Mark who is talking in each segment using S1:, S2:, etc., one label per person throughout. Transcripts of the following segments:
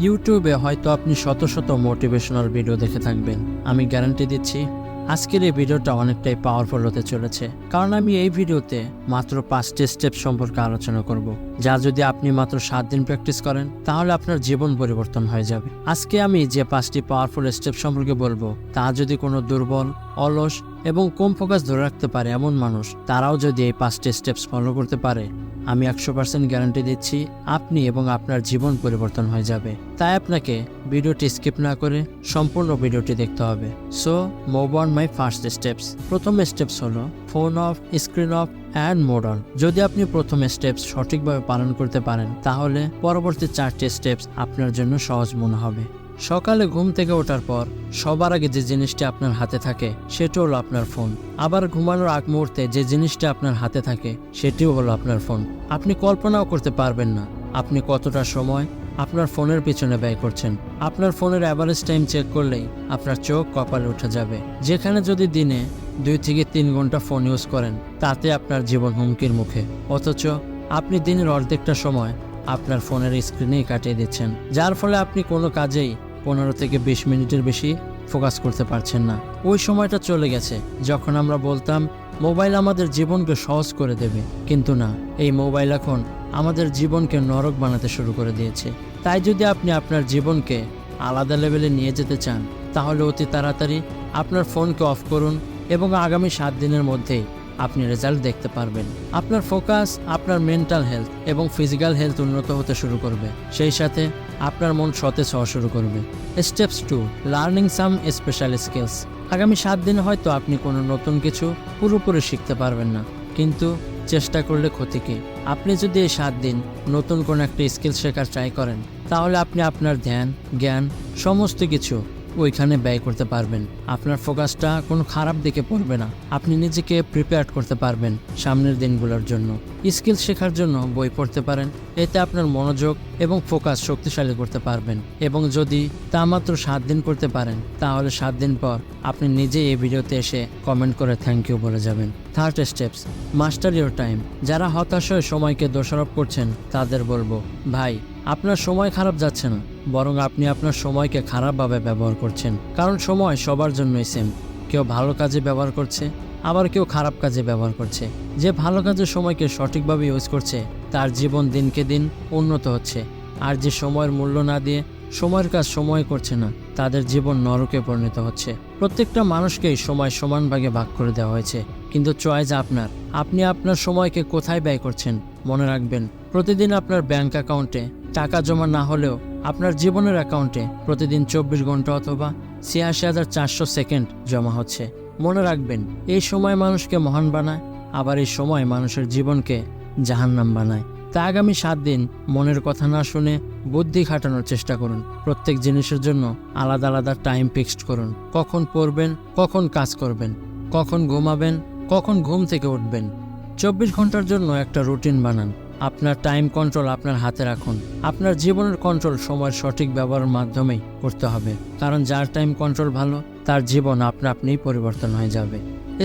S1: ইউটিউবে হয়তো আপনি শত শত মোটিভেশনাল ভিডিও দেখে থাকবেন। আমি গ্যারান্টি দিচ্ছি আজকের এই ভিডিওটা অনেকটাই পাওয়ারফুল হতে চলেছে, কারণ আমি এই ভিডিওতে মাত্র 5টি স্টেপ সম্পর্কে আলোচনা করব, যা যদি আপনি মাত্র 7 দিন প্র্যাকটিস করেন তাহলে আপনার জীবন পরিবর্তন হয়ে যাবে। আজকে আমি যে 5টি পাওয়ারফুল স্টেপ সম্পর্কে বলবো, তা যদি কোনো দুর্বল, অলস এবং কম ফোকাস ধরে রাখতে পারে এমন মানুষ, তারাও যদি এই 5টি স্টেপস ফলো করতে পারে, আমি 100% গ্যারান্টি দিচ্ছি আপনি এবং আপনার জীবন পরিবর্তন হয়ে যাবে। তাই আপনাকে ভিডিওটি স্কিপ না করে সম্পূর্ণ ভিডিওটি দেখতে হবে। So move on my first steps. প্রথম স্টেপস হলো phone off, screen off and mode on. যদি আপনি প্রথম স্টেপস সঠিকভাবে পালন করতে পারেন তাহলে পরবর্তী 4টি স্টেপস আপনার জন্য সহজ মনে হবে। সকালে ঘুম থেকে ওঠার পর সবার আগে যে জিনিসটি আপনার হাতে থাকে সেটা হলো আপনার ফোন। আবার ঘুমানোর আগ মুহূর্তে যে জিনিসটি আপনার হাতে থাকে সেটিও হলো আপনার ফোন। আপনি কল্পনাও করতে পারবেন না আপনি কতটা সময় আপনার ফোনের পিছনে ব্যয় করছেন। আপনার ফোনের অ্যাভারেজ টাইম চেক করলেই আপনার চোখ কপালে উঠে যাবে। যেখানে যদি দিনে 2 থেকে 3 ঘন্টা ফোন ইউজ করেন তাতে আপনার জীবন হুমকির মুখে, অথচ আপনি দিনের অর্ধেকটা সময় আপনার ফোনের স্ক্রিনেই কাটিয়ে দিচ্ছেন, যার ফলে আপনি কোনো কাজেই 15 থেকে 20 মিনিটের বেশি ফোকাস করতে পারছেন না। ওই সময়টা চলে গেছে যখন আমরা বলতাম মোবাইল আমাদের জীবনকে সহজ করে দেবে, কিন্তু না, এই মোবাইল এখন আমাদের জীবনকে নরক বানাতে শুরু করে দিয়েছে। তাই যদি আপনি আপনার জীবনকে আলাদা লেভেলে নিয়ে যেতে চান তাহলে অতি তাড়াতাড়ি আপনার ফোনকে অফ করুন এবং আগামী 7 দিনের মধ্যেই আপনি রেজাল্ট দেখতে পারবেন। আপনার ফোকাস, আপনার মেন্টাল হেলথ এবং ফিজিক্যাল হেলথ উন্নত হতে শুরু করবে, সেই সাথে আপনার মন সতেজ হওয়া শুরু করবে। স্টেপস 2, লার্নিং সাম স্পেশাল স্কিলস। আগামী 7 দিনে হয়তো আপনি কোনো নতুন কিছু পুরোপুরি শিখতে পারবেন না, কিন্তু চেষ্টা করলে ক্ষতি কি? আপনি যদি এই 7 দিন নতুন কোনো একটা স্কিল শেখার ট্রাই করেন তাহলে আপনি আপনার ধ্যান, জ্ঞান সমস্ত কিছু ওইখানে ব্যয় করতে পারবেন। আপনার ফোকাসটা কোনো খারাপ দিকে পড়বে না। আপনি নিজেকে প্রিপেয়ার করতে পারবেন সামনের দিনগুলোর জন্য। স্কিল শেখার জন্য বই পড়তে পারেন, এতে আপনার মনোযোগ এবং ফোকাস শক্তিশালী করতে পারবেন। এবং যদি তা মাত্র 7 দিন করতে পারেন তাহলে 7 দিন পর আপনি নিজেই এই ভিডিওতে এসে কমেন্ট করে থ্যাংক ইউ বলে যাবেন। Third steps, master your time. যারা হতাশ হয়ে সময়কে দোষারোপ করছেন তাদের বলবো, ভাই, আপনার সময় খারাপ যাচ্ছে না, বরং আপনি আপনার সময়কে খারাপভাবে ব্যবহার করছেন। কারণ সময় সবার জন্যই সেম। কেউ ভালো কাজে ব্যবহার করছে, আবার কেউ খারাপ কাজে ব্যবহার করছে। যে ভালো কাজের সময়কে সঠিকভাবে ইউজ করছে তার জীবন দিনকে দিন উন্নত হচ্ছে, আর যে সময়ের মূল্য না দিয়ে সময়ের কাজ সময় করছে না তাদের জীবন নরকে পরিণত হচ্ছে। প্রত্যেকটা মানুষকেই সময় সমান ভাগে ভাগ করে দেওয়া হয়েছে, কিন্তু চয়েস আপনার। আপনি আপনার সময়কে কোথায় ব্যয় করছেন? মনে রাখবেন, প্রতিদিন আপনার ব্যাংক অ্যাকাউন্টে টাকা জমা না হলেও আপনার জীবনের অ্যাকাউন্টে প্রতিদিন 24 ঘন্টা অথবা 86,400 সেকেন্ড জমা হচ্ছে। মনে রাখবেন, এই সময় মানুষকে মহান বানায়, আবার এই সময় মানুষের জীবনকে জাহান্নাম বানায়। তাই আগামী 7 দিন মনের কথা না শুনে বুদ্ধি খাটানোর চেষ্টা করুন। প্রত্যেক জিনিসের জন্য আলাদা আলাদা টাইম ফিক্সড করুন। কখন পড়বেন, কখন কাজ করবেন, কখন ঘুমাবেন, কখন ঘুম থেকে উঠবেন। 24 ঘন্টার জন্য একটা রুটিন বানান। আপনার টাইম কন্ট্রোল আপনার হাতে রাখুন। আপনার জীবনের কন্ট্রোল সময়ের সঠিক ব্যবহারের মাধ্যমেই করতে হবে, কারণ যার টাইম কন্ট্রোল ভালো তার জীবন আপনা আপনিই পরিবর্তন হয়ে যাবে।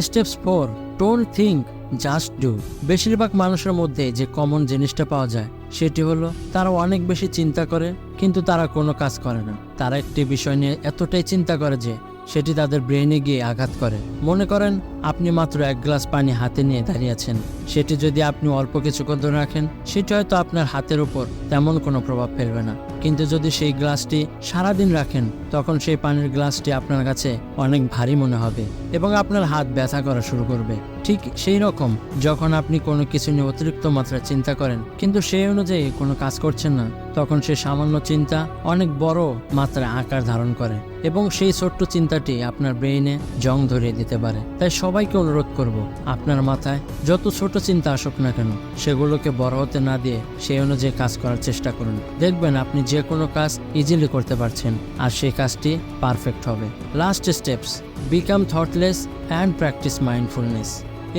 S1: Steps 4, don't think, just do. বেশিরভাগ মানুষের মধ্যে যে কমন জিনিসটা পাওয়া যায় সেটি হলো তারা অনেক বেশি চিন্তা করে কিন্তু তারা কোনো কাজ করে না। তারা একটি বিষয় নিয়ে এতটাই চিন্তা করে যে সেটি তাদের ব্রেনে গিয়ে আঘাত করে। মনে করেন আপনি মাত্র 1 গ্লাস পানি হাতে নিয়ে দাঁড়িয়ে আছেন। সেটি যদি আপনি অল্প কিছুক্ষণ ধরে রাখেন সেটি হয়তো আপনার হাতের উপর তেমন কোনো প্রভাব ফেলবে না, কিন্তু যদি সেই গ্লাসটি সারাদিন রাখেন তখন সেই পানির গ্লাসটি আপনার কাছে অনেক ভারী মনে হবে এবং আপনার হাত ব্যথা করা শুরু করবে। ঠিক সেই রকম, যখন আপনি কোনো কিছু নিয়ে অতিরিক্ত মাত্রায় চিন্তা করেন কিন্তু সেই অনুযায়ী কোনো কাজ করছেন না, তখন সেই সামান্য চিন্তা অনেক বড় মাত্রায় আকার ধারণ করে এবং সেই ছোট্ট চিন্তাটি আপনার ব্রেইনে জং ধরিয়ে দিতে পারে। তাই সবাইকে অনুরোধ করব, আপনার মাথায় যত ছোট চিন্তা আসুক না কেন সেগুলোকে বড় হতে না দিয়ে সেই অনুযায়ী কাজ করার চেষ্টা করুন। দেখবেন আপনি যে কোনো কাজ ইজিলি করতে পারছেন আর সেই কাজটি পারফেক্ট হবে। Last steps, become thoughtless and practice mindfulness.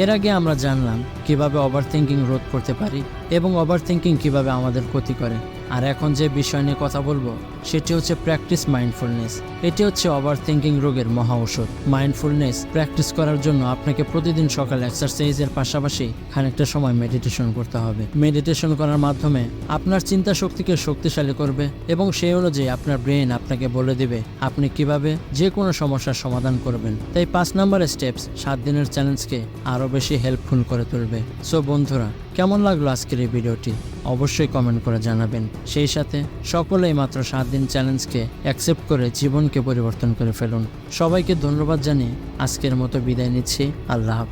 S1: এর আগে আমরা জানলাম কিভাবে ওভারথিংকিং রোধ করতে পারি এবং ওভারথিংকিং কিভাবে আমাদের ক্ষতি করে। আর এখন যে বিষয় নিয়ে কথা বলবো সেটি হচ্ছে প্র্যাকটিস মাইন্ডফুলনেস। এটি হচ্ছে ওভার থিঙ্কিং রোগের মহা ঔষধ। মাইন্ডফুলনেস প্র্যাকটিস করার জন্য আপনাকে প্রতিদিন সকালে এক্সারসাইজের পাশাপাশি খানিকটা সময় মেডিটেশন করতে হবে। মেডিটেশন করার মাধ্যমে আপনার চিন্তা শক্তিকে শক্তিশালী করবে এবং সেই অনুযায়ী আপনার ব্রেন আপনাকে বলে দিবে আপনি কিভাবে যে কোনো সমস্যার সমাধান করবেন। তাই 5 নম্বরের স্টেপস 7 দিনের চ্যালেঞ্জকে আরও বেশি হেল্পফুল করে তুলবে। সো বন্ধুরা, কেমন লাগলো আজকের এই ভিডিওটি অবশ্যই কমেন্ট করে জানাবেন। সেই সাথে সকলেই মাত্র 7 দিন চ্যালেঞ্জকে অ্যাকসেপ্ট করে জীবনকে পরিবর্তন করে ফেলুন। সবাইকে ধন্যবাদ জানিয়ে আজকের মতো বিদায় নিচ্ছি। আল্লাহ হাফেজ।